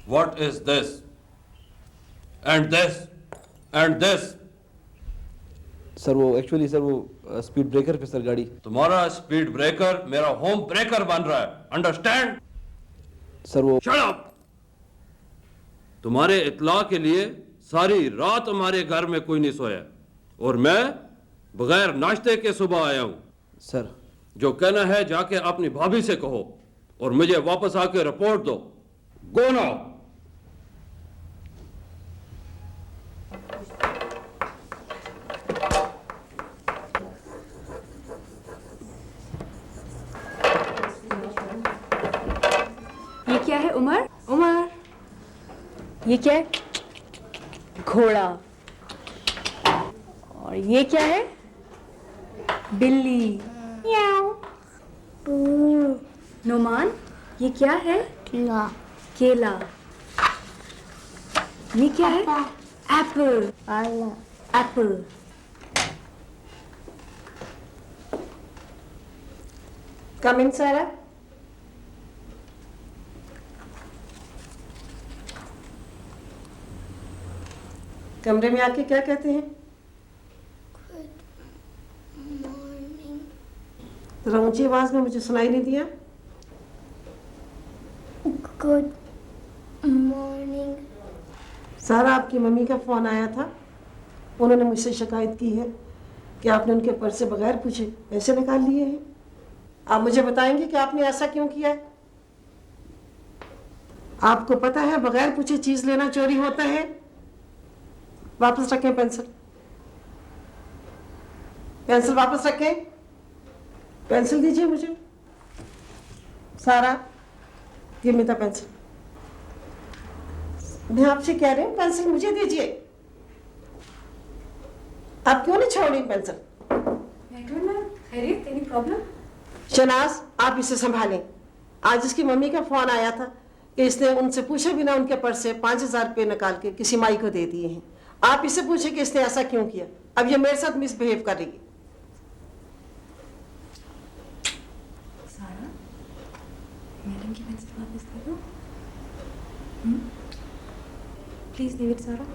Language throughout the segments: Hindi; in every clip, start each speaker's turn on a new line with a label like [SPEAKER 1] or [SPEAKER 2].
[SPEAKER 1] What is this? And this? And this?
[SPEAKER 2] Sir वो एक्चुअली सर वो स्पीड ब्रेकर पे सर गाड़ी।
[SPEAKER 1] तुम्हारा स्पीड ब्रेकर मेरा होम ब्रेकर बन रहा है, अंडरस्टैंड?
[SPEAKER 2] सर वो
[SPEAKER 1] शट अप! तुम्हारे इत्ला के लिए सारी रात हमारे घर में कोई नहीं सोया और मैं बगैर नाश्ते के सुबह आया हूं।
[SPEAKER 2] सर
[SPEAKER 1] जो कहना है जाके अपनी भाभी से कहो और मुझे वापस आके रिपोर्ट दो। Go now.
[SPEAKER 3] ये क्या है उमर? उमर, ये क्या है? घोड़ा। और ये क्या है? बिल्ली। म्याऊ। नोमान, ये क्या है?
[SPEAKER 4] केला।
[SPEAKER 3] केला। ये क्या है? Apple. Apple.
[SPEAKER 5] Come in, Sarah. कमरे में आके क्या कहते हैं? जरा ऊंची आवाज में, मुझे सुनाई नहीं दिया।
[SPEAKER 4] Good morning.
[SPEAKER 5] सारा, आपकी मम्मी का फोन आया था। उन्होंने मुझसे शिकायत की है कि आपने उनके पर्स से बगैर पूछे पैसे निकाल लिए हैं। आप मुझे बताएंगे कि आपने ऐसा क्यों किया है? आपको पता है बगैर पूछे चीज लेना चोरी होता है। वापस रखें पेंसिल। पेंसिल वापस रखें। पेंसिल दीजिए मुझे। सारा, गिव मी द पेंसिल। मैं आपसे कह रही हूँ पेंसिल मुझे दीजिए। आप क्यों नहीं छोड़ रही पेंसिल?
[SPEAKER 3] खैरियत? Any problem?
[SPEAKER 5] शनाज, आप इसे संभालें। आज इसकी मम्मी का फोन आया था कि इसने उनसे पूछे बिना उनके पर्स से 5,000 रुपये निकाल के किसी माई को दे दिए हैं। आप इससे पूछे कि इसने ऐसा क्यों किया। अब ये मेरे साथ मिसबिहेव कर रही है।
[SPEAKER 3] सारा, मैडम की पेंसिल वापस दे दो। प्लीज लीव इट सारा।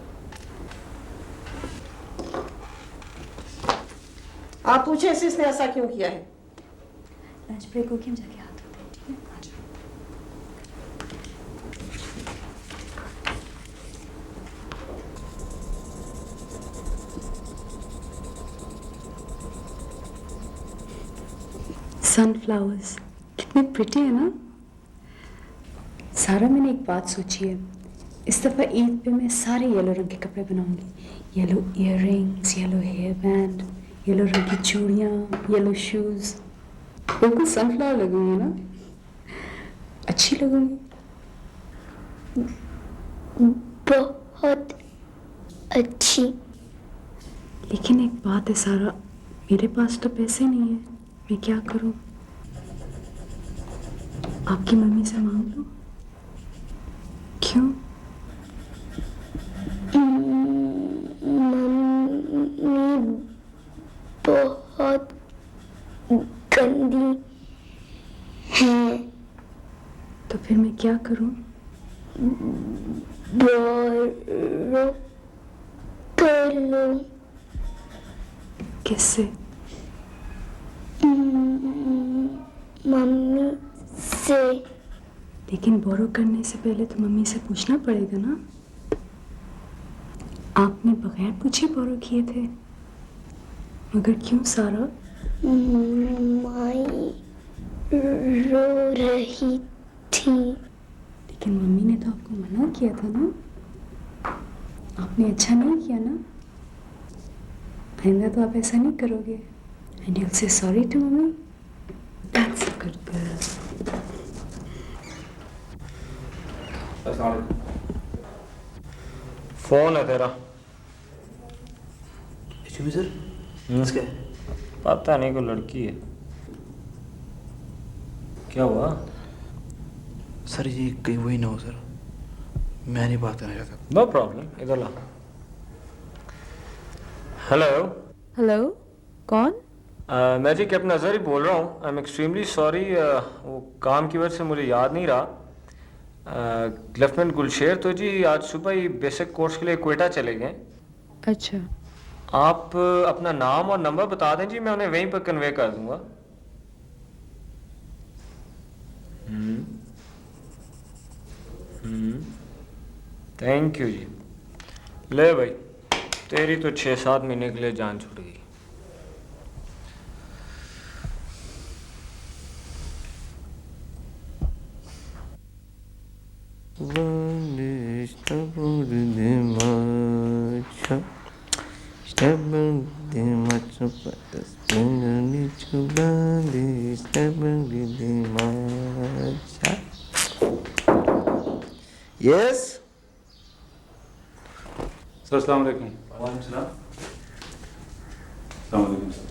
[SPEAKER 5] आप पूछे इसे इसने ऐसा क्यों किया है।
[SPEAKER 3] लंच ब्रेक हो गया, हम जाके हाथ धोते हैं, ठीक है? आ जाओ। सनफ्लावर्स कितने प्रिटी है ना। सारा, मैंने एक बात सोची है। इस दफ़ा ईद पे मैं सारे येलो रंग के कपड़े बनाऊंगी। Yellow earrings, yellow hair band, yellow रंग की चूड़ियाँ, येलो शूज़। बिल्कुल सनफ्लावर लगूंगी ना, अच्छी लगूंगी।
[SPEAKER 4] बहुत अच्छी।
[SPEAKER 3] लेकिन एक बात है सारा, मेरे पास तो पैसे नहीं है, मैं क्या करूं? आपकी मम्मी से मांग लो। क्यों?
[SPEAKER 4] मम्मी बहुत गंदी है।
[SPEAKER 3] तो फिर मैं क्या करूं?
[SPEAKER 4] बोरो कर लो।
[SPEAKER 3] किससे?
[SPEAKER 4] मम्मी से।
[SPEAKER 3] लेकिन बोरो करने से पहले तो मम्मी से पूछना पड़ेगा ना। आपने बगैर पूछे बोरो किए थे, मगर क्यों सारा?
[SPEAKER 4] माई रो रही थी।
[SPEAKER 3] लेकिन मम्मी ने तो आपको मना किया था ना। आपने अच्छा नहीं किया ना। आइंदा तो आप ऐसा नहीं करोगे। And you will say sorry to mummy. That's a good girl.
[SPEAKER 6] Phone है तेरा?
[SPEAKER 2] सर
[SPEAKER 6] क्या? पता नहीं, कोई लड़की है। क्या हुआ?
[SPEAKER 2] सर ये कहीं वही ना हो सर, मैं नहीं बात करना चाहता।
[SPEAKER 6] नो प्रॉब्लम, इधर ला। हेलो।
[SPEAKER 3] हेलो, कौन?
[SPEAKER 6] मैं जी कैप्टन अजहर ही बोल रहा हूँ। आई एम एक्सट्रीमली सॉरी, वो काम की वजह से मुझे याद नहीं रहा। लेफ्टिनेंट गुलशेर तो जी आज सुबह ही बेसिक कोर्स के लिए क्वेटा चले गए।
[SPEAKER 3] अच्छा,
[SPEAKER 6] आप अपना नाम और नंबर बता दें जी, मैं उन्हें वहीं पर कन्वे कर दूंगा। थैंक यू जी। ले भाई, तेरी तो 6-7 महीने के लिए जान छूट गई।
[SPEAKER 2] यस
[SPEAKER 7] सर अस्सलाम वालेकुम। वालेकुम सलाम। अस्सलाम वालेकुम सर।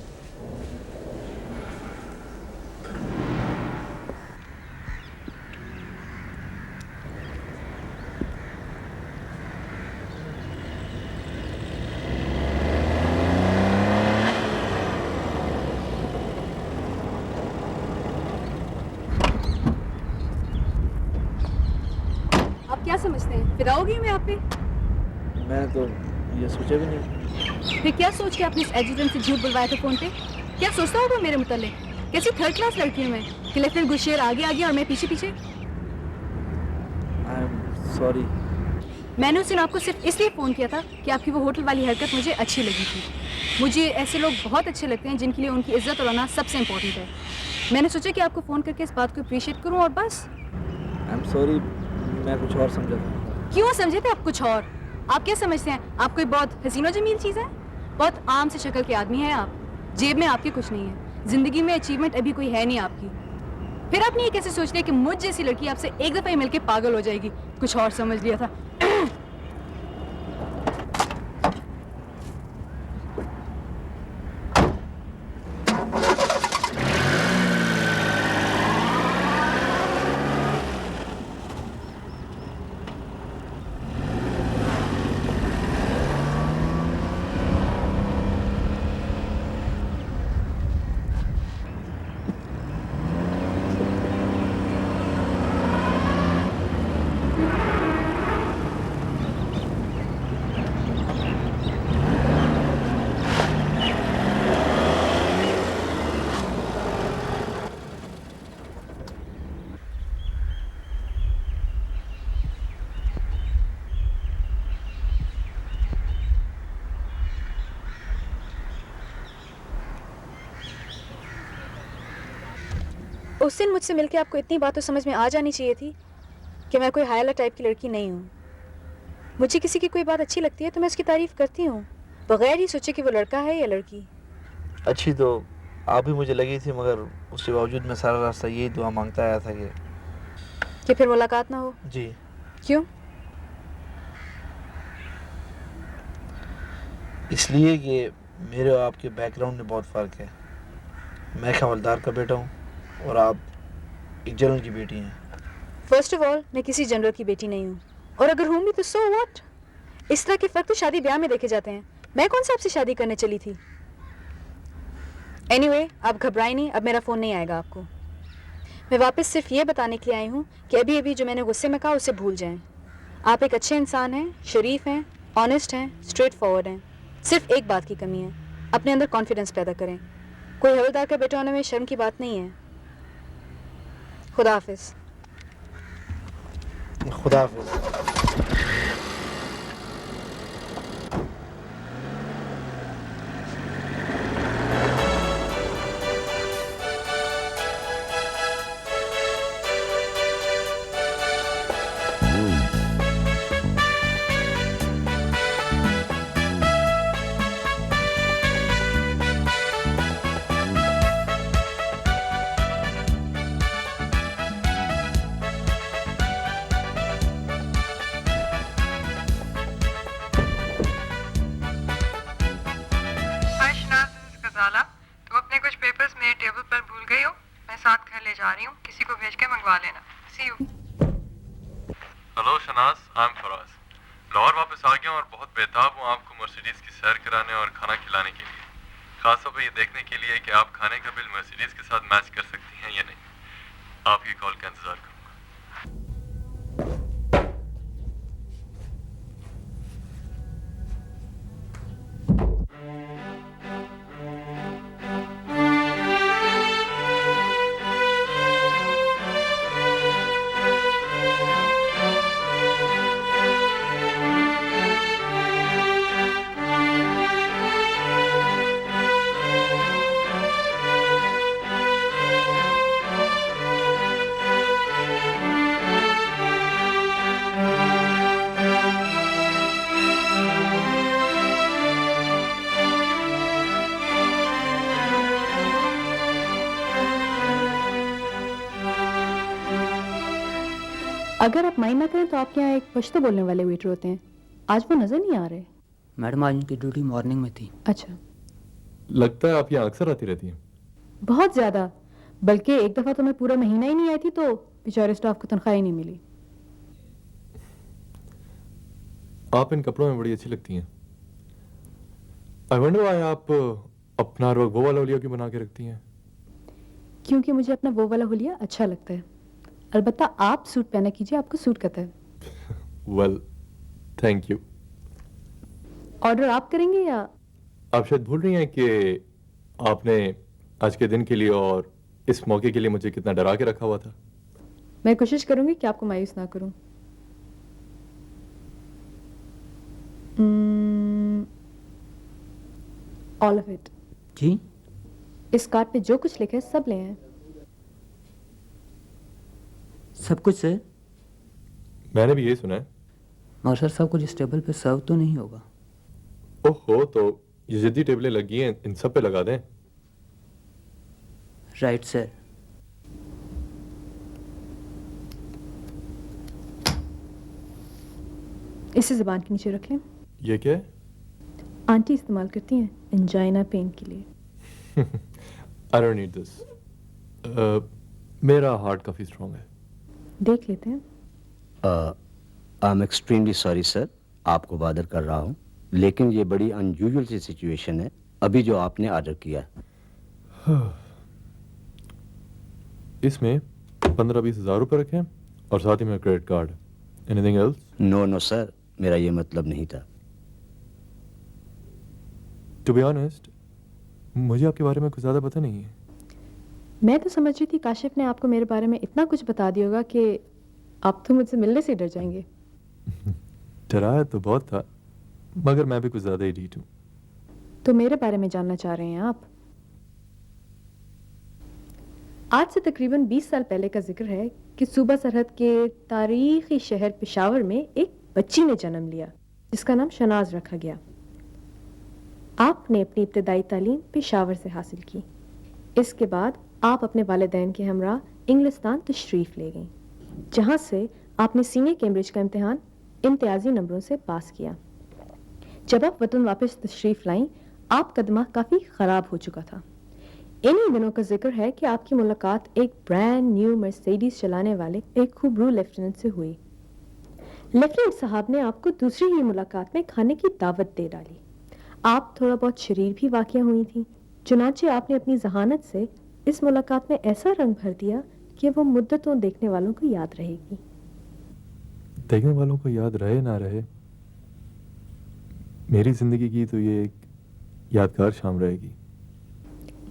[SPEAKER 8] आप क्या समझते हैं फिदा होगी मैं आप पे?
[SPEAKER 2] मैंने तो ये सोचा भी नहीं।
[SPEAKER 8] फिर क्या सोच के आपने इस एजुकेंट से झूठ बुलवाया था फोन पे? क्या सोचता होगा मेरे मुतालिक? कैसी थर्ड क्लास लड़की हूँ मैं कि लेफ्टिनेंट गुलशेर आगे आगे और मैं पीछे पीछे?
[SPEAKER 2] आई एम सॉरी।
[SPEAKER 8] मैंने उस दिन आपको सिर्फ इसलिए फ़ोन किया था कि आपकी वो होटल वाली हरकत मुझे अच्छी लगी थी। मुझे ऐसे लोग बहुत अच्छे लगते हैं जिनके लिए उनकी इज्जत और होना सबसे इम्पोर्टेंट है। मैंने सोचा कि आपको फ़ोन करके इस बात को अप्रिशिएट करूँ और बस।
[SPEAKER 2] आई एम सॉरी, मैं कुछ और समझा था।
[SPEAKER 8] क्यों समझे थे आप कुछ और? आप क्या समझते हैं आप कोई बहुत हसीनो जमील चीज़ है? बहुत आम से शक्ल के आदमी हैं आप। जेब में आपके कुछ नहीं है। ज़िंदगी में अचीवमेंट अभी कोई है नहीं आपकी। फिर आपने ये कैसे सोच लिया कि मुझ जैसी लड़की आपसे एक दफ़ा ही मिलके पागल हो जाएगी? कुछ और समझ लिया था। उस दिन मुझसे मिलके आपको इतनी बात तो समझ में आ जानी चाहिए थी कि मैं कोई हायला टाइप की लड़की नहीं हूँ। मुझे किसी की कोई बात अच्छी लगती है तो मैं उसकी तारीफ करती हूँ, बगैर ही सोचे कि वो लड़का है या लड़की।
[SPEAKER 2] अच्छी तो आप भी मुझे लगी थी, मगर उसके बावजूद मैं सारा रास्ता यही दुआ मांगता आया था
[SPEAKER 8] कि फिर मुलाकात ना हो।
[SPEAKER 2] जी।
[SPEAKER 8] क्यों?
[SPEAKER 2] इसलिए कि मेरे और आपके बैकग्राउंड में बहुत फ़र्क है। मैं एक हवलदार का बेटा हूँ और आप एक जनरल की बेटी हैं।
[SPEAKER 8] फर्स्ट ऑफ ऑल मैं किसी जनरल की बेटी नहीं हूँ, और अगर हूँ भी तो सो व्हाट? इस तरह के फर्क तो शादी ब्याह में देखे जाते हैं। मैं कौन सा आपसे शादी करने चली थी? एनीवे, आप घबराए नहीं, अब मेरा फ़ोन नहीं आएगा आपको। मैं वापस सिर्फ ये बताने के लिए आई हूँ कि अभी अभी जो मैंने गुस्से में कहा उसे भूल जाएं। आप एक अच्छे इंसान हैं, शरीफ हैं, ऑनेस्ट हैं, स्ट्रेट फॉरवर्ड हैं। सिर्फ एक बात की कमी है, अपने अंदर कॉन्फिडेंस पैदा करें। कोई हवलदार का बेटा होने में शर्म की बात नहीं है। खुदा हाफिज।
[SPEAKER 2] खुदा हाफिज।
[SPEAKER 9] Hello Shahnaz, I am Faraz. Lahore वापस आ गया और बहुत बेताब हूँ आपको मर्सिडीज की सैर कराने और खाना खिलाने के लिए। खासतौर पर ये देखने के लिए कि आप खाने का बिल मर्सिडीज के साथ मैच कर सकती हैं या नहीं। आपकी कॉल का इंतजार करूँगा।
[SPEAKER 8] अगर आप माइंड ना करें तो आपके यहाँ एक पश्तो बोलने वाले वेटर होते हैं, आज वो नजर नहीं आ रहे।
[SPEAKER 10] मैडम आज उनकी ड्यूटी मॉर्निंग में थी।
[SPEAKER 8] अच्छा,
[SPEAKER 9] लगता है आप यहाँ अक्सर आती रहती हैं।
[SPEAKER 8] बहुत ज्यादा, बल्कि एक दफा तो मैं पूरा महीना ही नहीं आई थी तो बेचारे स्टाफ को तनख्वाह ही नहीं मिली।
[SPEAKER 9] आप इन कपड़ों में बड़ी अच्छी लगती हैं। आई वंडर व्हाई आप अपना हर वक्त वो वाला हुलिया क्यों बना के रखती हैं?
[SPEAKER 8] क्योंकि मुझे अपना वो वाला हुलिया अच्छा लगता है। अलबत्ता आप सूट पहना कीजिए, आपको सूट करता है।
[SPEAKER 9] Well, thank you.
[SPEAKER 8] ऑर्डर आप करेंगे या?
[SPEAKER 9] आप शायद भूल रही हैं कि आपने आज के दिन के लिए और इस मौके के लिए मुझे कितना डरा के रखा हुआ था।
[SPEAKER 8] मैं कोशिश करूंगी कि आपको मायूस ना करूं। All of it.
[SPEAKER 10] जी?
[SPEAKER 8] इस कार्ड पे जो कुछ लिखा है सब ले आए।
[SPEAKER 10] सब कुछ सर?
[SPEAKER 9] मैंने भी यही सुना है।
[SPEAKER 10] मगर सर सब कुछ इस टेबल पे सर्व तो नहीं होगा।
[SPEAKER 9] ओहो, तो ये जितनी टेबलें लगी हैं इन सब पे लगा दें।
[SPEAKER 10] Right sir.
[SPEAKER 8] इसे ज़बान के नीचे रख लें।
[SPEAKER 9] ये क्या है?
[SPEAKER 8] आंटी इस्तेमाल करती हैं एंजाइना पेन के लिए।
[SPEAKER 9] I don't need this. मेरा हार्ट काफी स्ट्रांग है।
[SPEAKER 8] देख लेते हैं।
[SPEAKER 11] I am extremely sorry sir, आपको बादर कर रहा हूँ, लेकिन ये बड़ी अनयूजुअल सी सिचुएशन है अभी जो आपने ऑर्डर किया।
[SPEAKER 9] इसमें 15-20 हज़ार रुपये रखें और साथ ही में credit card. Anything else?
[SPEAKER 11] No no sir, मेरा ये मतलब नहीं था।
[SPEAKER 9] टू बी ऑनेस्ट, मुझे आपके बारे में कुछ ज़्यादा पता नहीं है।
[SPEAKER 8] मैं तो समझ रही थी काशिफ ने आपको मेरे बारे में इतना कुछ बता दिया होगा कि आप तो मुझसे मिलने से डर जाएंगे।
[SPEAKER 9] डराया तो बहुत था, मगर मैं भी कुछ ज़्यादा ही ढीठ हूँ।
[SPEAKER 8] तो मेरे बारे में जानना चाह रहे हैं आप? आज से तकरीबन 20 साल पहले का जिक्र है कि सूबा सरहद के तारीखी शहर पेशावर में एक बच्ची ने जन्म लिया जिसका नाम शनाज रखा गया। आपने अपनी इब्तदाई तालीम पेशावर से हासिल की। इसके बाद आप अपने वालिदैन के हमरा इंग्लिस्तान तशरीफ़ ले गईं, जहाँ से आपने सीनियर कैम्ब्रिज का इम्तिहान इम्तियाजी नंबरों से पास किया। जब आप वतन वापस तशरीफ़ लाईं, आपका दिमाग काफ़ी ख़राब हो चुका था। इन्हीं दिनों का जिक्र है कि आपकी मुलाकात एक ब्रांड न्यू मर्सिडीज चलाने वाले एक खूबरू लेफ्टिनेंट से हुई। लेफ्टिनेंट साहब ने आपको दूसरी ही मुलाकात में खाने की दावत दे डाली। आप थोड़ा बहुत शरीर भी वाक़या हुई थी, चुनांचे आपने अपनी जहानत से इस मुलाकात में ऐसा रंग भर दिया कि वो मुद्दतों देखने वालों को याद रहेगी।
[SPEAKER 9] देखने वालों को याद रहे ना रहे, मेरी जिंदगी की तो ये एक यादगार शाम रहेगी।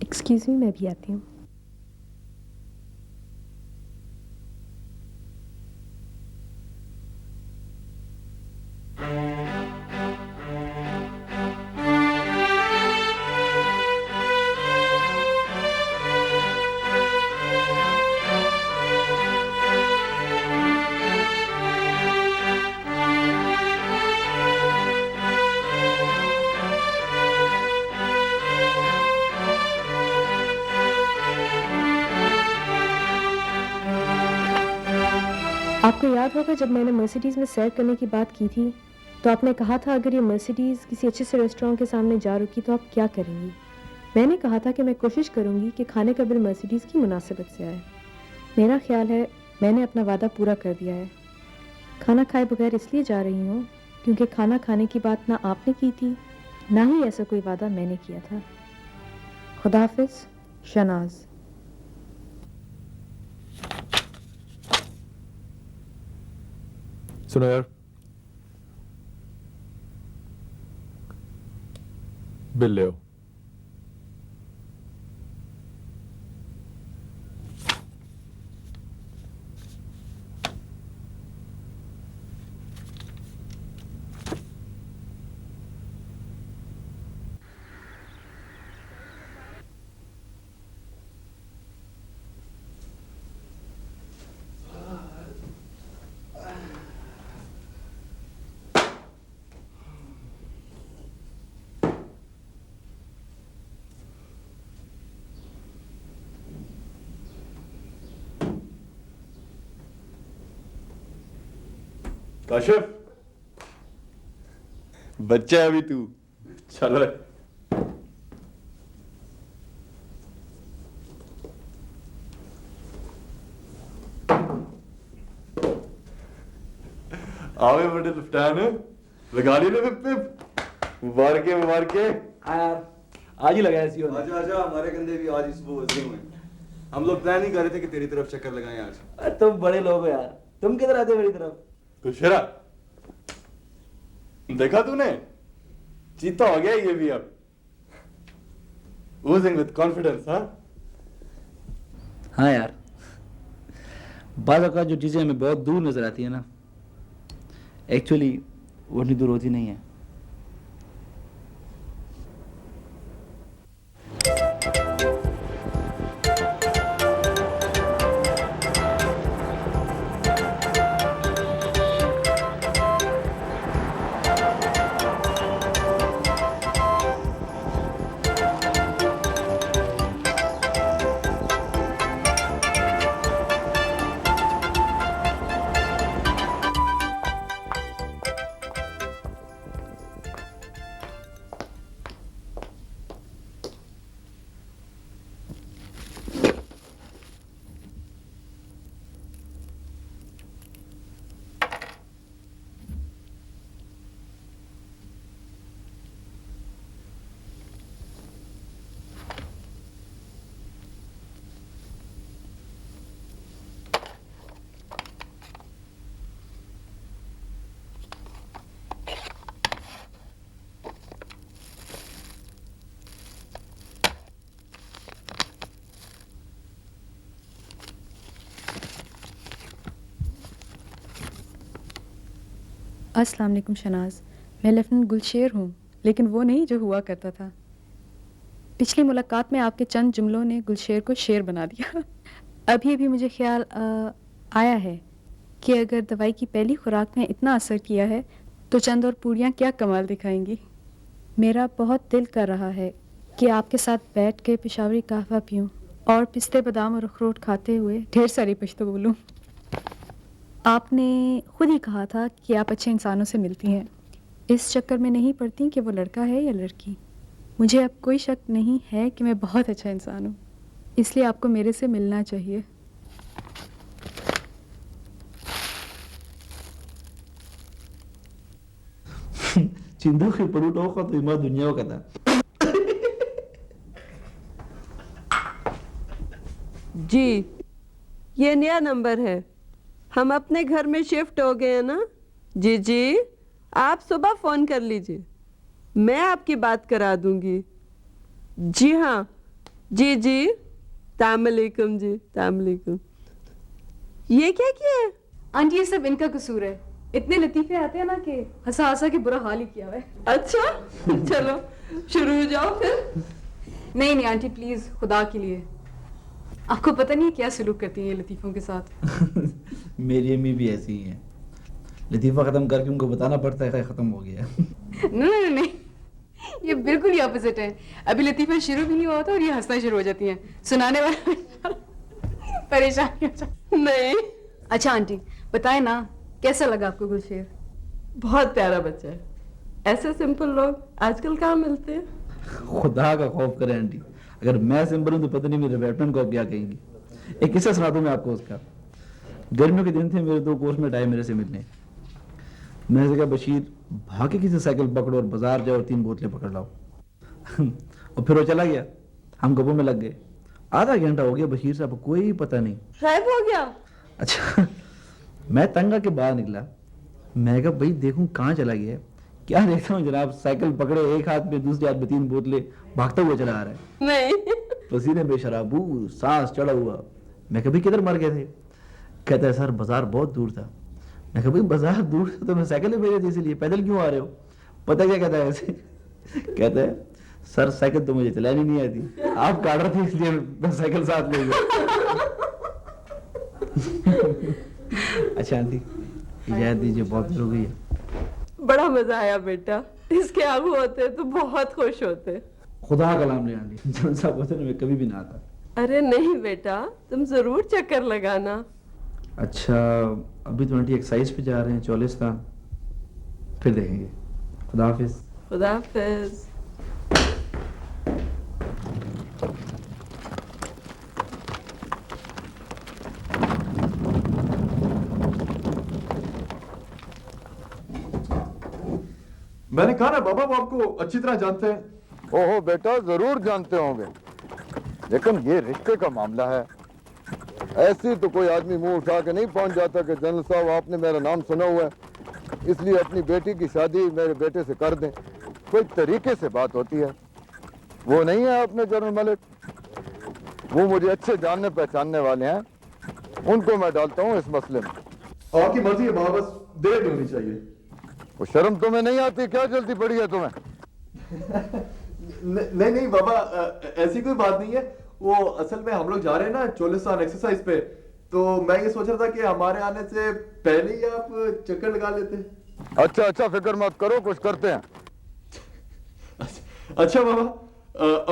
[SPEAKER 8] एक्सक्यूज मी, मैं भी आती हूँ। आपको याद होगा जब मैंने मर्सिडीज़ में सैर करने की बात की थी तो आपने कहा था अगर ये मर्सिडीज़ किसी अच्छे से रेस्टोरेंट के सामने जा रुकी तो आप क्या करेंगी? मैंने कहा था कि मैं कोशिश करूंगी कि खाने का बिल मर्सिडीज़ की मुनासिबत से आए। मेरा ख्याल है मैंने अपना वादा पूरा कर दिया है। खाना खाए बगैर इसलिए जा रही हूँ क्योंकि खाना खाने की बात ना आपने की थी, ना ही ऐसा कोई वादा मैंने किया था। खुदा हाफिज़, शनाज।
[SPEAKER 9] सुनो यार, बिल ले आओ। काशिफ, बच्चा है अभी तू, चलो। आवे बड़े लुफ्टान, लगा लिया ना पिप, मुबारक।
[SPEAKER 2] यार आज ही लगाया सी
[SPEAKER 7] आजा आजा, हमारे कंधे भी आज ही सुबह वजरिंग में। हम लोग प्लान ही कर रहे थे कि तेरी तरफ चक्कर लगाएं आज।
[SPEAKER 2] तुम बड़े लोग हो यार, तुम किधर आते हो मेरी तरफ?
[SPEAKER 9] कुशरा, देखा तूने, चीता हो गया ये भी अब। Oozing with confidence, हाँ?
[SPEAKER 2] हाँ यार, बाज़ औक़ात जो चीज़ें हमें बहुत दूर नजर आती है ना, एक्चुअली वो इतनी दूर होती नहीं है।
[SPEAKER 8] अस्सलाम वालेकुम शनाज, मैं लेफ्टिनेंट गुलशेर हूँ, लेकिन वो नहीं जो हुआ करता था। पिछली मुलाकात में आपके चंद जुमलों ने गुलशेर को शेर बना दिया। अभी अभी मुझे ख्याल आया है कि अगर दवाई की पहली खुराक ने इतना असर किया है तो चंद और पूरियाँ क्या कमाल दिखाएंगी। मेरा बहुत दिल कर रहा है कि आपके साथ बैठ के पेशावरी कहवा पीऊँ और पिस्ते बादाम और अखरोट खाते हुए ढेर सारी पश्तो बोलूँ। आपने खुद ही कहा था कि आप अच्छे इंसानों से मिलती हैं, इस चक्कर में नहीं पड़ती कि वो लड़का है या लड़की। मुझे अब कोई शक नहीं है कि मैं बहुत अच्छा इंसान हूँ, इसलिए आपको मेरे से मिलना चाहिए।
[SPEAKER 2] चिंदू के परूटो का तो इमा दुनिया का था।
[SPEAKER 12] जी, ये नया नंबर है। हम अपने घर में शिफ्ट हो गए हैं ना। जी जी, आप सुबह फ़ोन कर लीजिए, मैं आपकी बात करा दूंगी। जी हाँ, जी जी, तामलेकुम जी, तामलेकुम। ये क्या किया है?
[SPEAKER 8] आंटी ये सब इनका कसूर है, इतने लतीफे आते हैं ना कि हंसा हंसा के बुरा हाल ही किया हुआ है।
[SPEAKER 12] अच्छा चलो शुरू हो जाओ फिर।
[SPEAKER 8] नहीं नहीं आंटी प्लीज, खुदा के लिए, आपको पता नहीं क्या सलूक करती है ये लतीफ़ों के साथ।
[SPEAKER 2] मेरी अम्मी भी ऐसी ही है, लतीफ़ा ख़त्म करके उनको बताना पड़ता है ख़त्म हो गया।
[SPEAKER 8] नहीं नहीं, ये बिल्कुल ही ऑपोजिट है। अभी लतीफ़ा शुरू भी नहीं हुआ था और ये हंसना शुरू हो जाती हैं, सुनाने वाला परेशानी हो जाती।
[SPEAKER 12] नहीं।
[SPEAKER 8] अच्छा आंटी बताएं ना, कैसा लगा आपको गुलशेर?
[SPEAKER 12] बहुत प्यारा बच्चा है, ऐसे सिंपल लोग आजकल कहाँ मिलते हैं।
[SPEAKER 2] खुदा का खौफ करे आंटी, अगर मैं सिंपल हूँ तो पता नहीं मेरे बैटमैन को क्या कहेंगे। एक किस्सा सुना दूं मैं आपको उसका। गर्मियों के दिन थे, मेरे दो कोर्समेट आए मेरे से मिलने। मैंने कहा बशीर भागे किसी साइकिल पकड़ो और बाजार जाओ और 3 बोतलें पकड़ लाओ। और फिर वो चला गया, हम गप्पों में लग गए। आधा घंटा हो गया, बशीर साहब कोई पता नहीं,
[SPEAKER 12] गायब हो गया।
[SPEAKER 2] अच्छा मैं तंग आके बाहर निकला, मैं कहा भाई देखूं कहाँ चला गया। क्या देखता हूँ जनाब, साइकिल पकड़े एक हाथ में, दूसरे हाथ में 3 बोतलें, भागता हुआ चला आ रहा है।
[SPEAKER 12] नहीं।
[SPEAKER 2] पसीने बेशराबू, सांस चढ़ा हुआ। मैं कभी किधर मर गए थे? कहता है सर बाजार बहुत दूर था। मैं कहा भाई बाजार दूर था तो मैं साइकिल में भेजे थे, इसीलिए पैदल क्यों आ रहे हो? पता क्या कहता है ऐसे? कहता है सर साइकिल तो मुझे चलानी नहीं आती, आप काट रहे थे इसलिए मैं साइकिल साथ ले गया। अच्छा आंटी इजाजत दीजिए, बहुत देर हो गई है।
[SPEAKER 12] बड़ा मजा आया बेटा, इसके आगू होते तो बहुत खुश होते।
[SPEAKER 2] खुदा का नाम ले आंटी, जलसा वतन में कभी भी ना आता।
[SPEAKER 12] अरे नहीं बेटा, तुम जरूर चक्कर लगाना।
[SPEAKER 2] अच्छा, अभी तो आंटी एक्सरसाइज पे जा रहे हैं चोलिस्तान, फिर देखेंगे। खुदा हाफिज।
[SPEAKER 12] खुदा हाफिज।
[SPEAKER 7] मैंने कहा ना बाबा, वो आपको अच्छी तरह जानते हैं।
[SPEAKER 13] ओहो बेटा, जरूर जानते होंगे, लेकिन ये रिश्ते का मामला है। ऐसी तो कोई आदमी मुंह उठा के नहीं पहुंच जाता कि जनरल साहब आपने मेरा नाम सुना हुआ है, इसलिए अपनी बेटी की शादी मेरे बेटे से कर दें। कोई तरीके से बात होती है। वो नहीं है अपने जनरल मलिक, वो मुझे अच्छे जानने पहचानने वाले हैं, उनको मैं डालता हूँ इस मसले में।
[SPEAKER 7] आपकी मर्जी है बाबा, बस देर नहीं होनी चाहिए।
[SPEAKER 13] वो शर्म तुम्हें नहीं आती क्या? जल्दी पड़ी है तुम्हें?
[SPEAKER 7] नहीं नहीं बाबा, ऐसी कोई बात नहीं है। वो असल में हम लोग जा रहे हैं ना चोलिस्तान एक्सरसाइज पे, तो मैं ये सोच रहा था कि हमारे आने से पहले ही आप चक्कर लगा लेते।
[SPEAKER 13] अच्छा अच्छा, फिक्र मत करो, कुछ करते हैं।
[SPEAKER 7] अच्छा बाबा,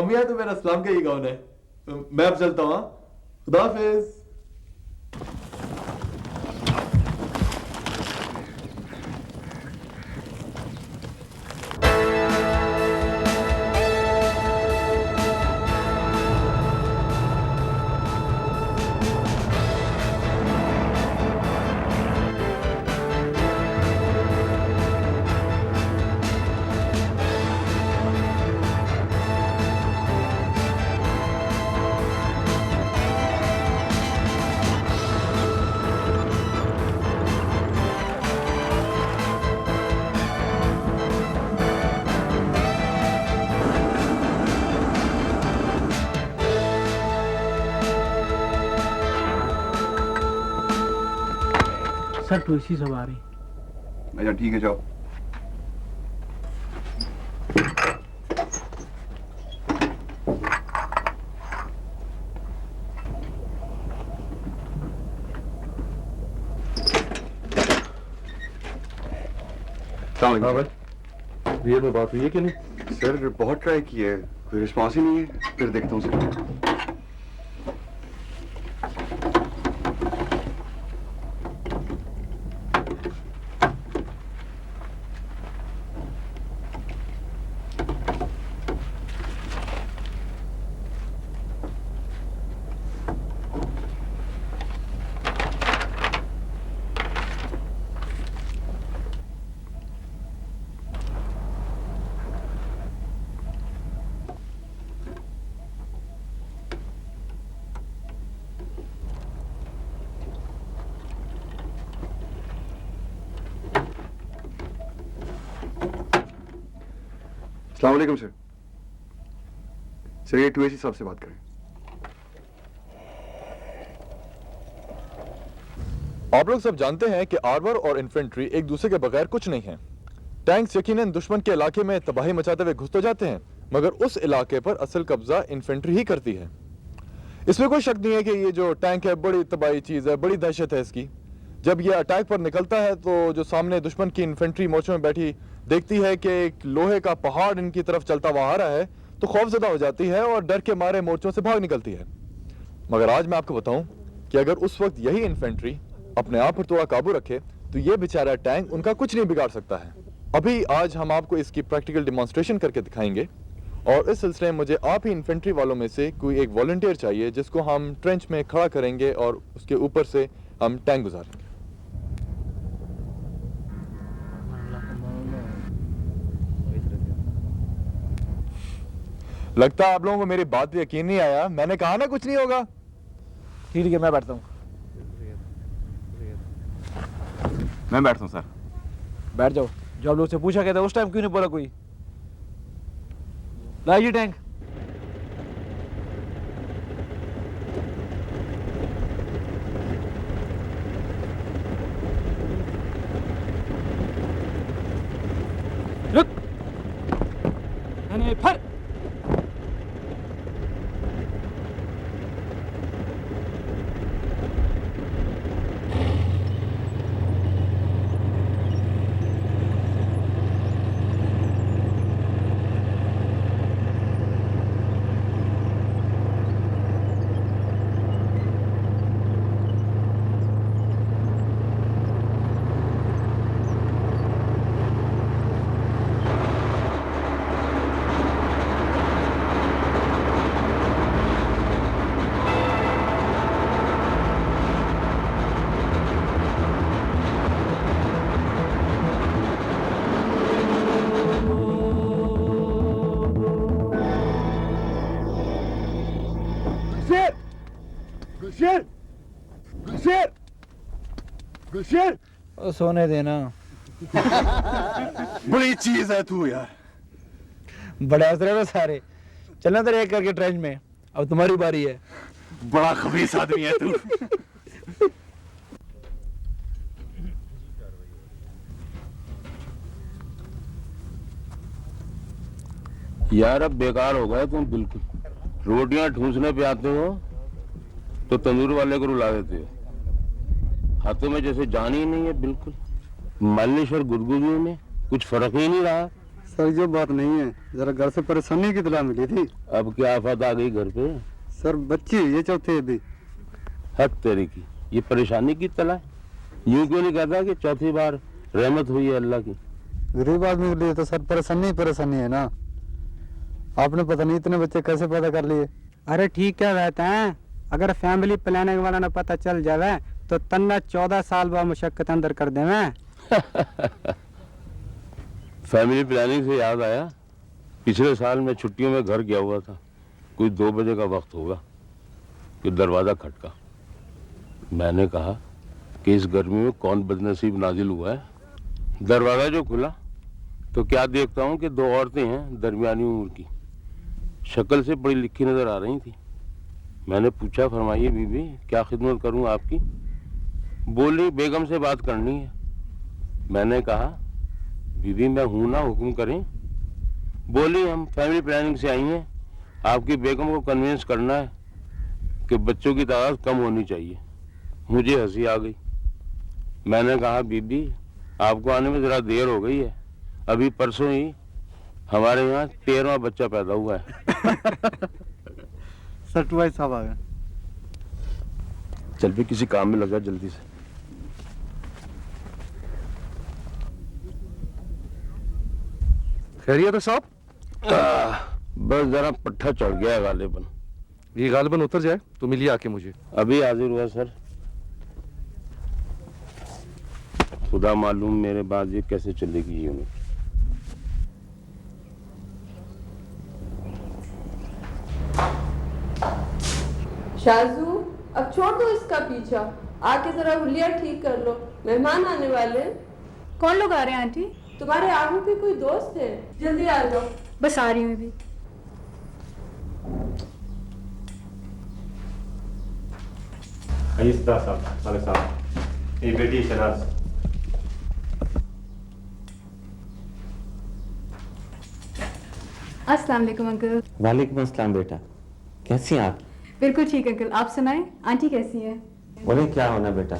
[SPEAKER 7] अम्मिया तो मेरा इस्लाम का ही गाउन है। मैं अब चलता हूँ। खुदा हाफिज।
[SPEAKER 14] सर तुलसी सब आ रही।
[SPEAKER 7] अच्छा ठीक है, जाओ।
[SPEAKER 15] हाँ भाई, रियल में बात हुई है कि नहीं?
[SPEAKER 7] सर बहुत ट्राई किया है, कोई रिस्पॉन्स ही नहीं है। फिर देखता हूँ सर। अस्सलाम वालेकुम सर। सर ये 2AC साहब से बात करें।
[SPEAKER 15] आप लोग सब जानते हैं कि आर्मर और इन्फेंट्री एक दूसरे के बगैर कुछ नहीं है। टैंक्स यकीनन दुश्मन के इलाके में तबाही मचाते हुए घुस तो जाते हैं, मगर उस इलाके पर असल कब्जा इन्फेंट्री ही करती है। इसमें कोई शक नहीं है कि ये जो टैंक है बड़ी तबाही चीज है, बड़ी दहशत है इसकी। जब ये अटैक पर निकलता है तो जो सामने दुश्मन की इन्फेंट्री मोर्चों में बैठी देखती है कि एक लोहे का पहाड़ इनकी तरफ चलता हुआ आ रहा है तो खौफजदा हो जाती है और डर के मारे मोर्चों से भाग निकलती है। मगर आज मैं आपको बताऊं कि अगर उस वक्त यही इन्फेंट्री अपने आप पर थोड़ा काबू रखे तो ये बेचारा टैंक उनका कुछ नहीं बिगाड़ सकता है। अभी आज हम आपको इसकी प्रैक्टिकल डिमॉन्स्ट्रेशन करके दिखाएंगे और इस सिलसिले में मुझे आप ही इन्फेंट्री वालों में से कोई एक वॉलंटियर चाहिए जिसको हम ट्रेंच में खड़ा करेंगे और उसके ऊपर से हम टैंक गुजारेंगे। लगता है आप लोगों को मेरी बात पे यकीन नहीं आया। मैंने कहा ना कुछ नहीं होगा।
[SPEAKER 14] ठीक है, मैं बैठता हूँ।
[SPEAKER 15] मैं बैठता हूँ सर।
[SPEAKER 14] बैठ जाओ। जो आप लोग से पूछा गया था उस टाइम क्यों नहीं बोला कोई? लाइए टैंक। रुक। मैंने फिर
[SPEAKER 13] गुलशेर, गुलशेर, गुलशेर,
[SPEAKER 2] ओ सोने देना।
[SPEAKER 13] बड़ी चीज है तू यार।
[SPEAKER 2] बड़े हंस रहे हो सारे। चलना तेरे एक करके ट्रेंच में, अब तुम्हारी बारी है।
[SPEAKER 13] बड़ा खबीस आदमी है तू।
[SPEAKER 16] यार अब बेकार हो गए तुम बिल्कुल। रोटियां ठूसने पे आते हो तो तंदूर वाले को रुला देते हो। हाथों में जैसे जान ही नहीं है बिल्कुल। मालिश और गुदगुदी में कुछ फर्क ही नहीं रहा।
[SPEAKER 17] सर जो बात नहीं है, जरा घर से परेशानी की इत्तला मिली थी।
[SPEAKER 16] अब क्या आफत आ गई घर पे?
[SPEAKER 17] सर बच्ची ये चौथे अभी।
[SPEAKER 16] हक तेरी की, ये परेशानी की तला है। यूं क्यों नहीं कहता कि चौथी बार रहमत हुई है अल्लाह की।
[SPEAKER 17] गरीब आदमी के लिए तो सर परेशानी है ना। आपने पता नहीं इतने बच्चे कैसे पैदा कर लिए।
[SPEAKER 18] अरे ठीक क्या रहते हैं, अगर फैमिली प्लानिंग वाला ना पता चल जावे तो तन्ना 14 साल बाद मुशक्कत अंदर कर देवे।
[SPEAKER 16] फैमिली प्लानिंग से याद आया, पिछले साल मैं छुट्टियों में घर गया हुआ था। कोई 2 बजे का वक्त होगा कि दरवाजा खटका। मैंने कहा कि इस गर्मी में कौन बदनसीब नाजिल हुआ है। दरवाजा जो खुला तो क्या देखता हूँ कि 2 औरतें हैं दरमियानी उम्र की, शक्ल से पढ़ी लिखी नजर आ रही थी। मैंने पूछा, फरमाइए बीबी क्या खिदमत करूँ आपकी? बोली बेगम से बात करनी है। मैंने कहा बीबी मैं हूं ना, हुक्म करें। बोली हम फैमिली प्लानिंग से आई हैं, आपकी बेगम को कन्विंस करना है कि बच्चों की तादाद कम होनी चाहिए। मुझे हंसी आ गई। मैंने कहा बीबी आपको आने में जरा देर हो गई है, अभी परसों ही हमारे यहाँ 13वां बच्चा पैदा हुआ है।
[SPEAKER 17] सट भाई साहब आ गए।
[SPEAKER 16] चल भी किसी काम में लगा जल्दी से।
[SPEAKER 15] खैरियत है साहब?
[SPEAKER 16] बस जरा पट्टा चढ़ गया है गालिबन।
[SPEAKER 15] ये गालिबन उतर जाए तो मिलिए आके मुझे।
[SPEAKER 16] अभी हाजिर हुआ सर। खुदा मालूम मेरे बाद ये कैसे चलेगी यूनिट।
[SPEAKER 12] शाजू अब छोड़ दो इसका पीछा, आके जरा हुलिया ठीक कर लो, मेहमान आने वाले।
[SPEAKER 8] कौन लोग आ रहे हैं आंटी?
[SPEAKER 12] तुम्हारे आगू के कोई दोस्त है, जल्दी आ जाओ।
[SPEAKER 8] बस आ रही हूँ अभी।
[SPEAKER 19] आइस्ता साहब, वाले साहब, ये बेटी शनाज।
[SPEAKER 8] अस्सलाम वालेकुम अंकल।
[SPEAKER 20] वालेकुम अस्सलाम बेटा, कैसी हैं आप?
[SPEAKER 8] बिल्कुल ठीक अंकल, आप सुनाएं आंटी कैसी है?
[SPEAKER 20] बोले क्या होना बेटा,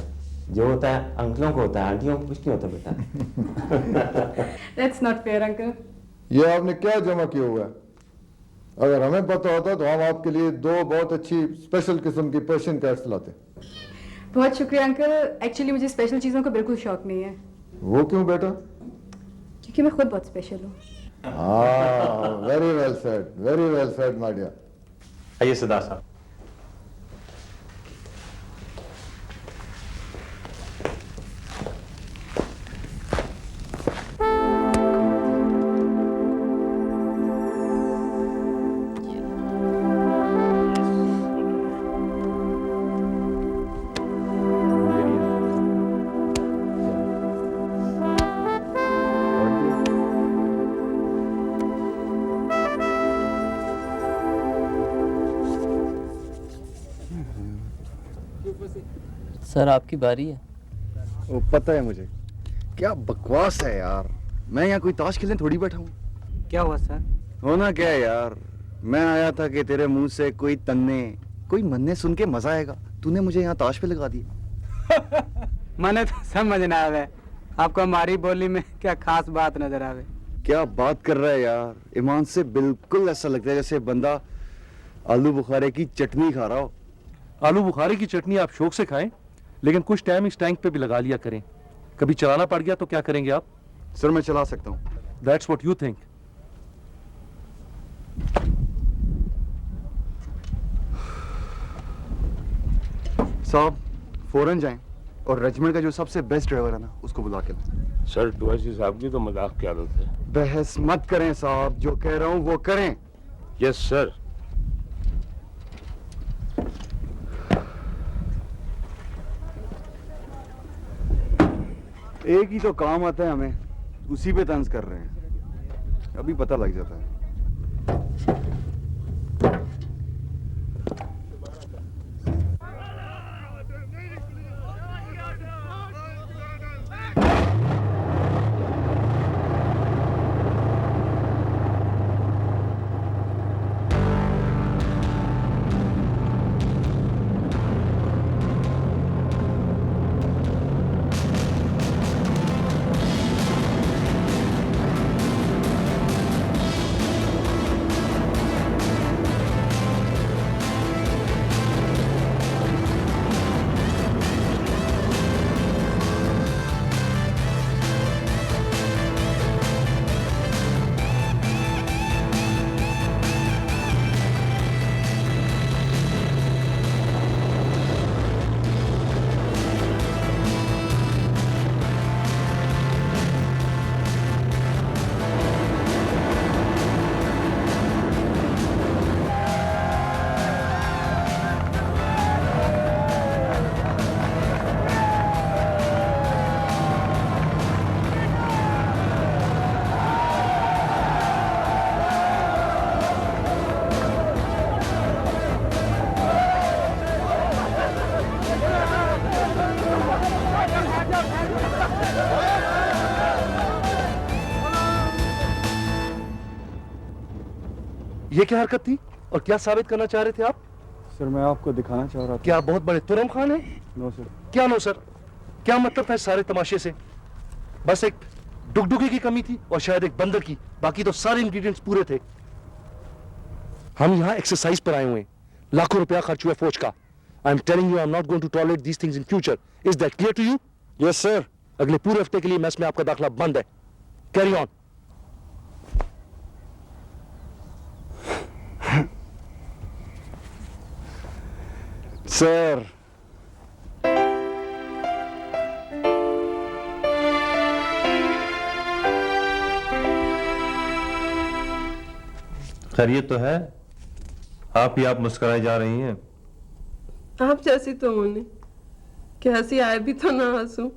[SPEAKER 20] जो होता है अंकलों को होता है, आंटियों को कुछ नहीं होता बेटा।
[SPEAKER 8] That's not fair uncle.
[SPEAKER 13] ये आपने क्या जमा किया हुआ है? अगर हमें पता होता तो हम आपके लिए 2 बहुत अच्छी स्पेशल किस्म की पर्शियन कैट्स लाते।
[SPEAKER 8] बहुत शुक्रिया अंकल, एक्चुअली मुझे स्पेशल चीज़ों का बिल्कुल शौक नहीं है।
[SPEAKER 13] वो क्यों बेटा?
[SPEAKER 8] क्योंकि मैं खुद बहुत स्पेशल हूँ।
[SPEAKER 13] Very well said my dear.
[SPEAKER 19] आइए सदा साहब।
[SPEAKER 10] सर आपकी बारी है।
[SPEAKER 17] वो पता है मुझे, क्या बकवास है यार। मैं यहाँ कोई ताश खेलने थोड़ी बैठा हूँ।
[SPEAKER 18] क्या हुआ सर?
[SPEAKER 17] होना क्या है यार, मैं आया था कि तेरे मुंह से कोई तन्ने कोई मन्ने सुन के मजा आएगा। तूने मुझे यहाँ ताश पे लगा दिया।
[SPEAKER 18] मैंने तो समझ ना आवे, आपको हमारी बोली में क्या खास बात नजर आवे।
[SPEAKER 17] क्या बात कर रहा है यार, ईमान से बिल्कुल ऐसा लगता है जैसे बंदा आलू बुखारे की चटनी खा रहा हो।
[SPEAKER 15] आलू बुखारे की चटनी आप शौक से खाएं, लेकिन कुछ टाइम इस टैंक पे भी लगा लिया करें। कभी चलाना पड़ गया तो क्या करेंगे आप?
[SPEAKER 17] सर मैं चला सकता हूँ।
[SPEAKER 15] That's what you think.
[SPEAKER 17] साहब फौरन जाएं और रेजिमेंट का जो सबसे बेस्ट ड्राइवर है ना उसको बुला के लाएं।
[SPEAKER 16] सर टुवैसी साहब की तो मजाक की आदत है।
[SPEAKER 17] बहस मत करें साहब, जो कह रहा हूँ वो करें।
[SPEAKER 16] Yes sir.
[SPEAKER 17] एक ही तो काम आता है हमें, उसी पे तंज कर रहे हैं, अभी पता लग जाता है।
[SPEAKER 21] ये क्या हरकत थी और क्या साबित करना चाह रहे थे आप?
[SPEAKER 17] सर मैं आपको दिखाना चाह रहा था।
[SPEAKER 21] क्या आप बहुत बड़े तुरम खान हैं?
[SPEAKER 17] No sir.
[SPEAKER 21] क्या नो सर? क्या मतलब था इस सारे तमाशे से? बस एक डुगडुगी की कमी थी और शायद एक बंदर की, बाकी तो सारे इंग्रेडिएंट्स पूरे थे। हम यहाँ एक्सरसाइज पर आए हुए हैं, लाखों रुपया खर्च हुआ फौज का। I am telling you I am not going to tolerate these things in future. Is that clear to you?
[SPEAKER 17] Yes sir.
[SPEAKER 21] अगले पूरे हफ्ते के लिए मैस में आपका दाखिला बंद है। Carry on.
[SPEAKER 17] सर
[SPEAKER 19] खैरियत तो है? आप ही आप मुस्कुराई जा रही हैं।
[SPEAKER 12] आप जैसी तो होने कि हंसी आए भी तो ना हंसूं।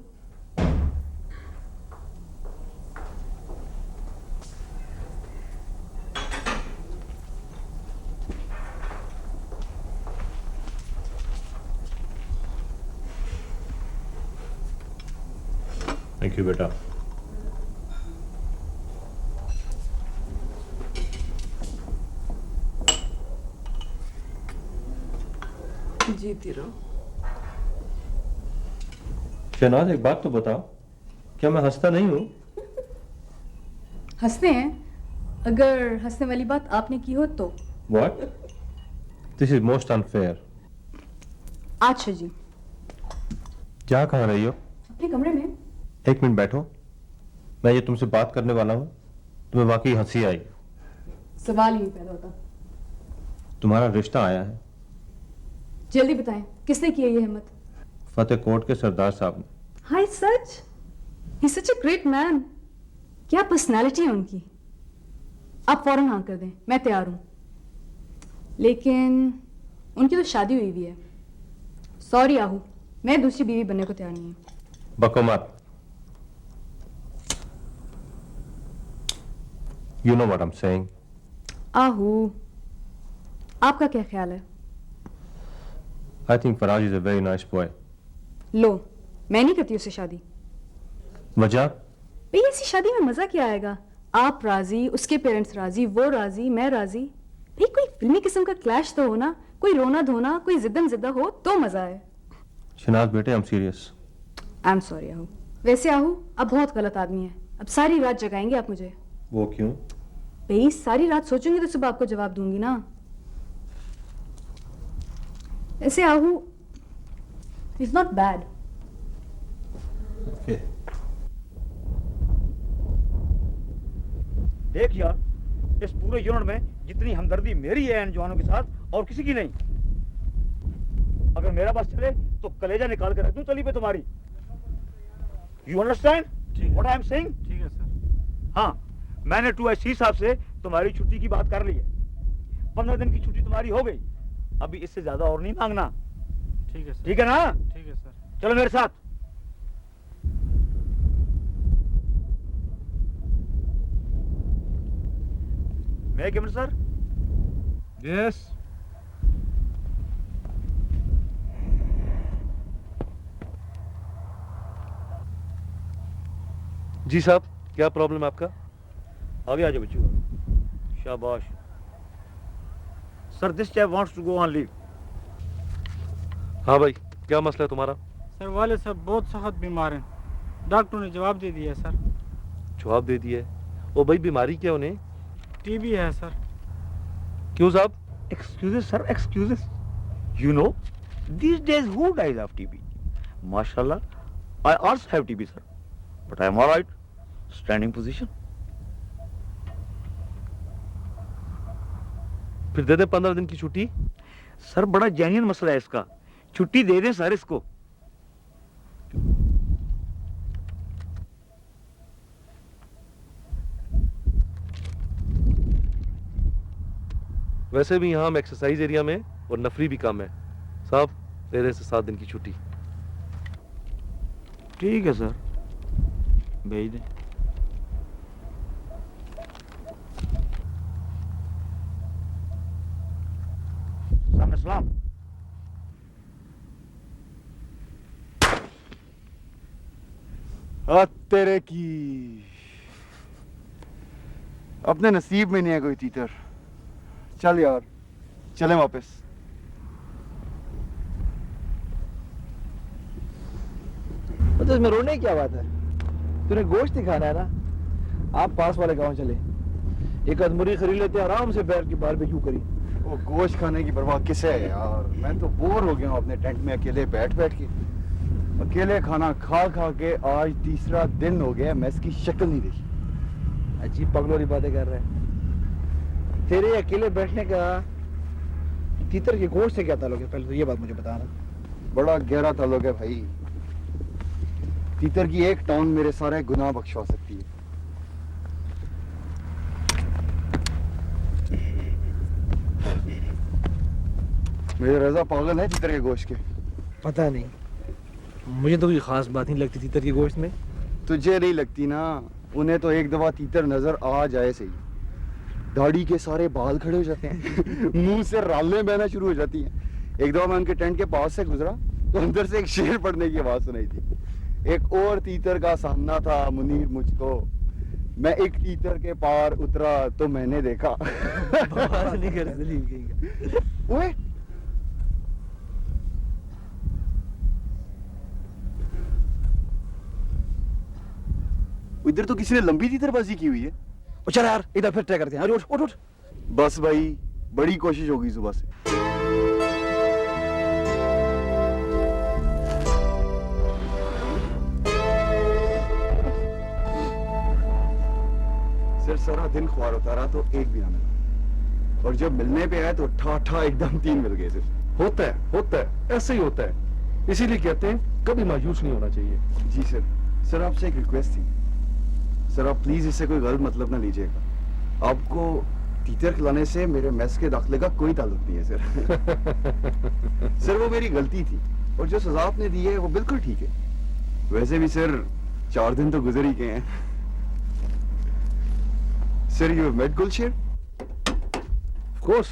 [SPEAKER 19] थैंक यू बेटा।
[SPEAKER 12] जीती रहो।
[SPEAKER 19] शहनाज एक बात तो बताओ, क्या मैं हंसता नहीं हूँ?
[SPEAKER 8] हंसते हैं, अगर हंसने वाली बात आपने की हो तो।
[SPEAKER 19] What? This is most unfair.
[SPEAKER 8] अच्छा जी,
[SPEAKER 19] क्या कह रही हो?
[SPEAKER 8] अपने कमरे में।
[SPEAKER 19] एक मिनट बैठो, मैं ये तुमसे बात करने वाला हूँ। तुम्हें वाकई हंसी आई?
[SPEAKER 8] सवाल ही नहीं पैदा होता।
[SPEAKER 19] तुम्हारा रिश्ता आया है।
[SPEAKER 8] जल्दी बताएं, किसने की है ये हिम्मत?
[SPEAKER 19] फतेह कोट के सरदार साहब ने।
[SPEAKER 8] हाय सच, ही सच अ ग्रेट मैन। क्या पर्सनालिटी है उनकी। आप फौरन हाँ कर दें, मैं तैयार हूं। लेकिन उनकी तो शादी हुई हुई है। सॉरी आहू, मैं दूसरी बीवी बनने को तैयार नहीं हूं।
[SPEAKER 19] बको मत। You know what I'm saying.
[SPEAKER 8] आहू, आपका क्या ख्याल है?
[SPEAKER 19] I think Faraj is a very nice boy.
[SPEAKER 8] लो, मैं नहीं करती उससे शादी।
[SPEAKER 19] वजह?
[SPEAKER 8] भाई ऐसी शादी में मजा क्या आएगा? आप राजी, उसके पेरेंट्स राजी, वो राजी, मैं राजी। भाई कोई फिल्मी किस्म का क्लैश तो हो ना, कोई रोना धोना, कोई जिद्दम जिद्दा हो तो मजा है।
[SPEAKER 19] शहनाज बेटे, I'm serious.
[SPEAKER 8] I am sorry Ahu. वैसे आहू, आप बहुत गलत आदमी हैं। अब सारी रात जगाएंगे आप मुझे।
[SPEAKER 19] वो क्यों?
[SPEAKER 8] भाई सारी रात सोचूंगी तो सुबह आपको जवाब दूंगी ना। ऐसे आहू, इट्स नॉट बैड।
[SPEAKER 19] Okay.
[SPEAKER 22] देख यार, इस पूरे यूनिट में जितनी हमदर्दी मेरी है इन जवानों के साथ और किसी की नहीं। अगर मेरा बस चले तो कलेजा निकाल कर रख दूं तली पे तुम्हारी। You understand what I am saying?
[SPEAKER 19] ठीक है सर।
[SPEAKER 22] हाँ, मैंने 2IC साहब से तुम्हारी छुट्टी की बात कर ली है। 15 दिन की छुट्टी तुम्हारी हो गई, अभी इससे ज्यादा और नहीं मांगना।
[SPEAKER 19] ठीक है सर।
[SPEAKER 22] ठीक है ना?
[SPEAKER 19] ठीक है सर।
[SPEAKER 22] चलो मेरे साथ। May I come in, sir?
[SPEAKER 21] Yes. जी साहब, क्या प्रॉब्लम है आपका?
[SPEAKER 22] आगे आ जाओ बच्चों। शाबाश। Sir, this chap wants to go on leave.
[SPEAKER 21] हाँ भाई, क्या मसला है तुम्हारा?
[SPEAKER 18] सर वाले साहब बहुत सख्त बीमार हैं, डॉक्टर ने जवाब दे दिया सर।
[SPEAKER 21] जवाब दे दिया है? ओ भाई, बीमारी क्या उन्हें?
[SPEAKER 18] टीबी है सर।
[SPEAKER 21] क्यों साहब?
[SPEAKER 22] Excuses, sir, excuses. You know, these days who dies of TB? Mashallah, I also have TB, sir. But I am all right. Standing position.
[SPEAKER 21] फिर दे दे 15 दिन की छुट्टी?
[SPEAKER 22] सर, बड़ा जेन्युइन मसला है इसका। छुट्टी दे दें सर इसको।
[SPEAKER 21] वैसे भी यहाँ हम एक्सरसाइज एरिया में और नफरी भी कम है। साहब, दे दे से 7 दिन की छुट्टी।
[SPEAKER 22] ठीक है सर, भेज दें। सलाम।
[SPEAKER 17] तेरे की अपने नसीब में नहीं है कोई तीतर। चल यार, चलें वापस।
[SPEAKER 14] तो इसमें रोने की क्या बात है? तूने गोश्त ही खाना है ना? आप पास वाले गांव चले, एक अधमुरी खरीद लेते, आराम से बैठ के बारबेक्यू करी।
[SPEAKER 17] वो गोश्त खाने की परवाह किसे है यार? मैं तो बोर हो गया हूँ अपने टेंट में अकेले बैठ बैठ के। अकेले खाना खा खा के आज तीसरा दिन हो गया, मैं इसकी शक्ल नहीं देखी।
[SPEAKER 14] अजीब पगलोरी बातें कर रहे हैं। तेरे अकेले बैठने का तीतर के गोश्त से क्या ताल्लुक है? पहले तो ये बात मुझे बताना।
[SPEAKER 17] बड़ा गहरा ताल्लुक है भाई। तीतर की एक टांग मेरे सारे गुनाह बख्शवा सकती है। मेरे रजा पागल है तीतर के गोश्त के?
[SPEAKER 14] पता नहीं, मुझे तो कोई खास बात नहीं लगती तीतर के गोश्त में।
[SPEAKER 17] तुझे नहीं लगती ना, उन्हें तो एक दफा तीतर नजर आ जाए सही, दाढ़ी के सारे बाल खड़े हो जाते हैं, मुंह से रालें बहना शुरू हो जाती हैं। एक दफा मैं उनके टेंट के पास से गुजरा तो अंदर से एक शेर पड़ने की आवाज सुनाई थी। एक और तीतर का सामना था मुनीर मुझको। मैं एक तीतर के पार उतरा तो मैंने देखा
[SPEAKER 14] नहीं कर सलीम
[SPEAKER 17] ओए इधर तो किसी ने लंबी तीतरबाजी की हुई है।
[SPEAKER 14] चल यार, इधर फिर ट्राई करते हैं। उठ उठ उठ।
[SPEAKER 17] बस भाई, बड़ी कोशिश होगी सुबह से। सिर सारा दिन ख्वार होता रहा तो एक भी ना मिला, और जब मिलने पे आए तो ठा ठा एकदम 3 मिल गए। सिर्फ
[SPEAKER 21] होता है, ऐसे ही होता है। इसीलिए कहते हैं कभी मायूस नहीं होना चाहिए।
[SPEAKER 17] जी सर। सर, आपसे एक रिक्वेस्ट थी। सर, आप प्लीज इससे कोई गलत मतलब ना लीजिएगा। आपको तीतर खिलाने से मेरे मैस के दाखिले का कोई ताल्लुक नहीं है सर। सर, वो मेरी गलती थी और जो सजा आपने दी है वो बिल्कुल ठीक है। वैसे भी सर 4 दिन तो गुजर ही गए हैं। Sir, you have met Gulsher?
[SPEAKER 21] Of course.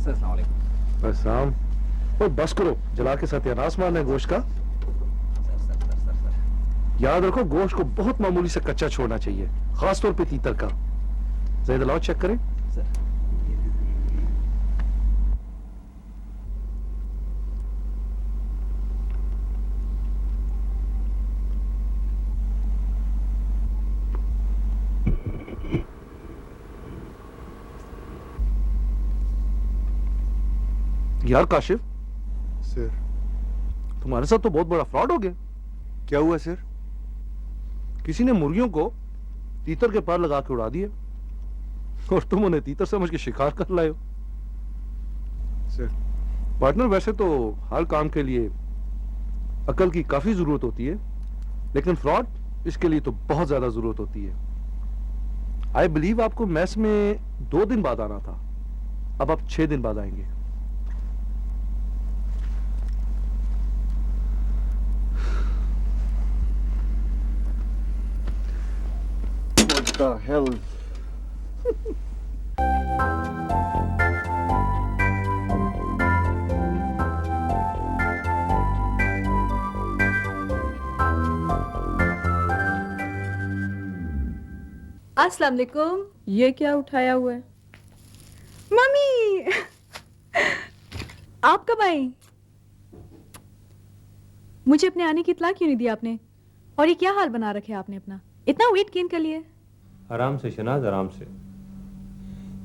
[SPEAKER 14] Sir, अस्सलाम वालेकुम।
[SPEAKER 21] अस्सलाम। और बस करो, जला के सत्यानाश मारना है गोश्त का। याद रखो, गोश्त को बहुत मामूली से कच्चा छोड़ना चाहिए, खासतौर पे तीतर का। ज़रा लाओ, चेक करें। यार काशिफ,
[SPEAKER 17] सर,
[SPEAKER 21] तुम्हारे साथ तो बहुत बड़ा फ्रॉड हो गया।
[SPEAKER 17] क्या हुआ सर?
[SPEAKER 21] किसी ने मुर्गियों को तीतर के पार लगा के उड़ा दिए और तुम उन्हें तीतर समझ के शिकार कर लाए हो।
[SPEAKER 17] सर,
[SPEAKER 21] पार्टनर, वैसे तो हर काम के लिए अकल की काफी जरूरत होती है, लेकिन फ्रॉड इसके लिए तो बहुत ज्यादा जरूरत होती है। आई बिलीव आपको मैस में 2 दिन बाद आना था, अब आप 6 दिन बाद आएंगे।
[SPEAKER 17] What the hell?
[SPEAKER 8] अस्सलाम वालेकुम।
[SPEAKER 12] ये क्या उठाया हुआ है?
[SPEAKER 8] मम्मी आप कब आई? मुझे अपने आने की इत्तला क्यों नहीं दी आपने? और ये क्या हाल बना रखे आपने अपना? इतना वेट गेन कर लिया?
[SPEAKER 19] आराम से शनाज, आराम से।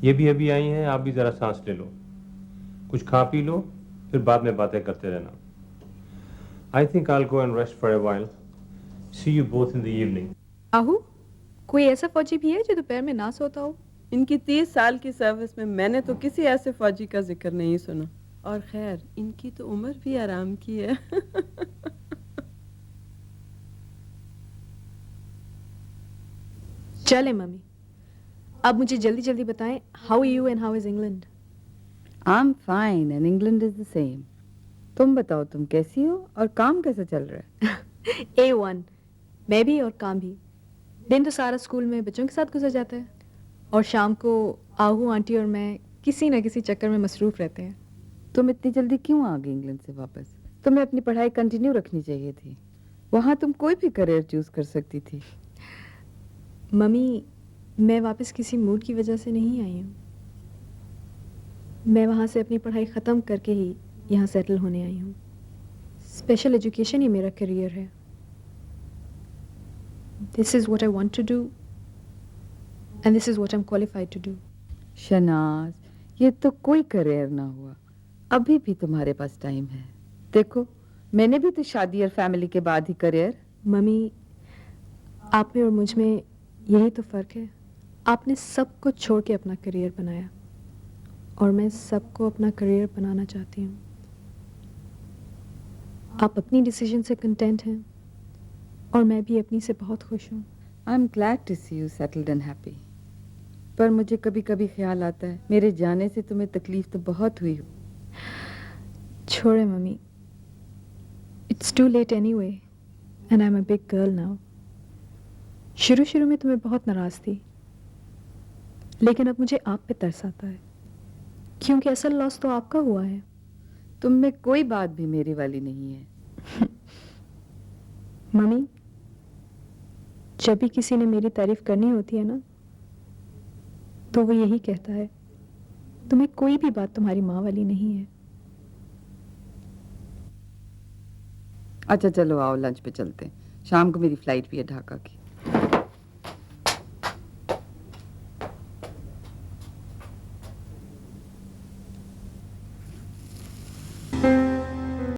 [SPEAKER 19] ये भी अभी आई हैं, आप भी जरा सांस ले लो, कुछ खा पी लो, फिर बाद में बातें करते रहना। I think I will go and rest for a while. See you both in the evening.
[SPEAKER 8] Ahu, कोई ऐसा फौजी भी है जो दोपहर में ना सोता हो?
[SPEAKER 12] इनकी 30 साल की सर्विस में मैंने तो किसी ऐसे फौजी का जिक्र नहीं सुना। और खैर, इनकी तो उम्र भी आराम की है।
[SPEAKER 8] चले मम्मी, अब मुझे जल्दी जल्दी बताएं, how you and how is England?
[SPEAKER 1] I am fine and England is the same. तुम बताओ, तुम कैसी हो और काम कैसा चल रहा है?
[SPEAKER 8] A1, मैं भी और काम भी। दिन तो सारा स्कूल में बच्चों के साथ गुजर जाता है और शाम को आहू आंटी और मैं किसी न किसी चक्कर में मसरूफ रहते हैं।
[SPEAKER 1] तुम इतनी जल्दी क्यों आ गई इंग्लैंड से वापस? तुम्हें अपनी पढ़ाई कंटिन्यू रखनी चाहिए थी। वहाँ तुम कोई भी करियर चूज कर सकती थी।
[SPEAKER 8] मम्मी, मैं वापस किसी मूड की वजह से नहीं आई हूँ। मैं वहाँ से अपनी पढ़ाई ख़त्म करके ही यहाँ सेटल होने आई हूँ। स्पेशल एजुकेशन ही मेरा करियर है। This is what I want to do and this is what I'm qualified to do.
[SPEAKER 1] Shahnaz, ये तो कोई करियर ना हुआ। अभी भी तुम्हारे पास टाइम है। देखो, मैंने भी तो शादी और फैमिली के बाद ही करियर।
[SPEAKER 8] मम्मी, आप में और मुझ में यही तो फ़र्क है। आपने सब कुछ छोड़ के अपना करियर बनाया और मैं सबको अपना करियर बनाना चाहती हूँ। आप अपनी डिसीजन से कंटेंट हैं और मैं भी अपनी से बहुत खुश हूँ।
[SPEAKER 1] I am glad to see you settled and happy. पर मुझे कभी कभी ख्याल आता है, मेरे जाने से तुम्हें तकलीफ तो बहुत हुई हो।
[SPEAKER 8] छोड़े mummy, it's too late anyway and I am a big girl now. शुरू शुरू में तुम्हें बहुत नाराज़ थी, लेकिन अब मुझे आप पे तरस आता है, क्योंकि असल लॉस तो आपका हुआ है।
[SPEAKER 1] तुम में कोई बात भी मेरी वाली नहीं है।
[SPEAKER 8] मम्मी, जब भी किसी ने मेरी तारीफ करनी होती है ना, तो वो यही कहता है, तुम्हें कोई भी बात तुम्हारी माँ वाली नहीं है।
[SPEAKER 1] अच्छा चलो आओ, लंच पे चलते हैं। शाम को मेरी फ्लाइट भी है ढाका की।